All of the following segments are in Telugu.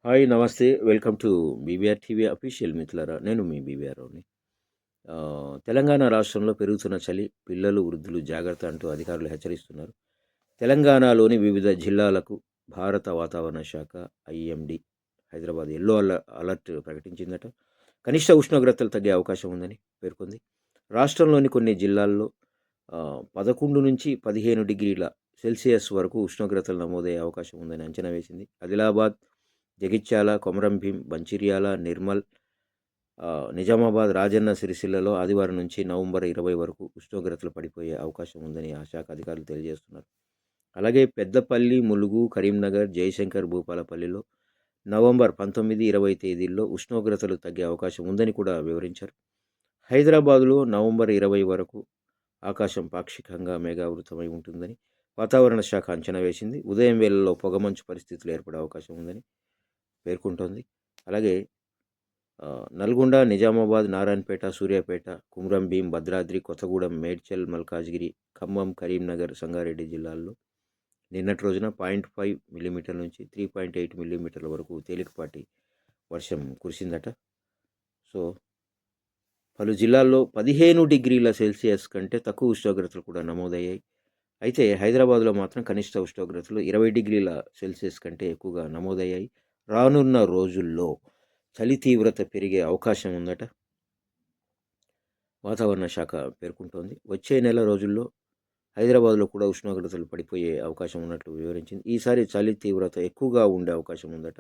హాయ్ నమస్తే. Welcome to BVR TV official మిత్రులారా. నేను మీ బీవీఆర్ రావుని. తెలంగాణ రాష్ట్రంలో పెరుగుతున్న చలి, పిల్లలు, వృద్ధులు జాగ్రత్త అంటూ అధికారులు హెచ్చరిస్తున్నారు. తెలంగాణలోని వివిధ జిల్లాలకు భారత వాతావరణ శాఖ ఐఎండీ హైదరాబాద్ యెల్లో అలర్ట్ ప్రకటించిందట. కనిష్ట ఉష్ణోగ్రతలు తగ్గే అవకాశం ఉందని పేర్కొంది. రాష్ట్రంలోని కొన్ని జిల్లాల్లో 11-15 డిగ్రీల సెల్సియస్ వరకు ఉష్ణోగ్రతలు నమోదయ్యే అవకాశం ఉందని అంచనా వేసింది. ఆదిలాబాద్, జగిత్యాల, కొమరంభీం, మంచిర్యాల, నిర్మల్, నిజామాబాద్, రాజన్న సిరిసిల్లలో ఆదివారం నుంచి నవంబర్ 20 వరకు ఉష్ణోగ్రతలు పడిపోయే అవకాశం ఉందని ఆ శాఖ అధికారులు తెలియజేస్తున్నారు. అలాగే పెద్దపల్లి, ములుగు, కరీంనగర్, జయశంకర్, భూపాలపల్లిలో నవంబర్ 19, 20 తేదీల్లో ఉష్ణోగ్రతలు తగ్గే అవకాశం ఉందని కూడా వివరించారు. హైదరాబాదులో నవంబర్ 20 వరకు ఆకాశం పాక్షికంగా మేఘావృతమై ఉంటుందని వాతావరణ శాఖ అంచనా వేసింది. ఉదయం వేళల్లో పొగమంచు పరిస్థితులు ఏర్పడే అవకాశం ఉందని పేర్కొంటోంది. అలాగే నల్గొండ, నిజామాబాద్, నారాయణపేట, సూర్యాపేట, కుమ్రంభీం, భద్రాద్రి, కొత్తగూడెం, మేడ్చల్, మల్కాజ్గిరి, ఖమ్మం, కరీంనగర్, సంగారెడ్డి జిల్లాల్లో నిన్నటి రోజున 0.5 మిల్లీమీటర్ల నుంచి 3.8 మిల్లీమీటర్ల వరకు తేలికపాటి వర్షం కురిసిందట. సో పలు జిల్లాల్లో 15 డిగ్రీల సెల్సియస్ కంటే తక్కువ ఉష్ణోగ్రతలు కూడా నమోదయ్యాయి. అయితే హైదరాబాద్లో మాత్రం కనిష్ట ఉష్ణోగ్రతలు 20 డిగ్రీల సెల్సియస్ కంటే ఎక్కువగా నమోదయ్యాయి. రానున్న రోజుల్లో చలి తీవ్రత పెరిగే అవకాశం ఉందట వాతావరణ శాఖ పేర్కొంటోంది. వచ్చే నెల రోజుల్లో హైదరాబాద్లో కూడా ఉష్ణోగ్రతలు పడిపోయే అవకాశం ఉన్నట్లు వివరించింది. ఈసారి చలి తీవ్రత ఎక్కువగా ఉండే అవకాశం ఉందట.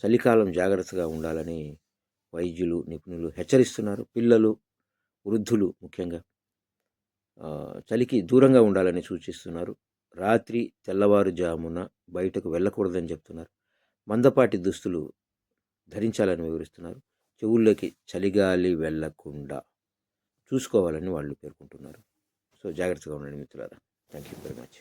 చలికాలం జాగ్రత్తగా ఉండాలని వైద్యులు, నిపుణులు హెచ్చరిస్తున్నారు. పిల్లలు, వృద్ధులు ముఖ్యంగా చలికి దూరంగా ఉండాలని సూచిస్తున్నారు. రాత్రి, తెల్లవారుజామున బయటకు వెళ్ళకూడదని చెప్తున్నారు. మందపాటి దుస్తులు ధరించాలని వివరిస్తున్నారు. చెవుల్లోకి చలిగాలి వెళ్లకుండా చూసుకోవాలని వాళ్ళు పేర్కొంటున్నారు. సో జాగ్రత్తగా ఉండండి మిత్రులారా. Thank you very much.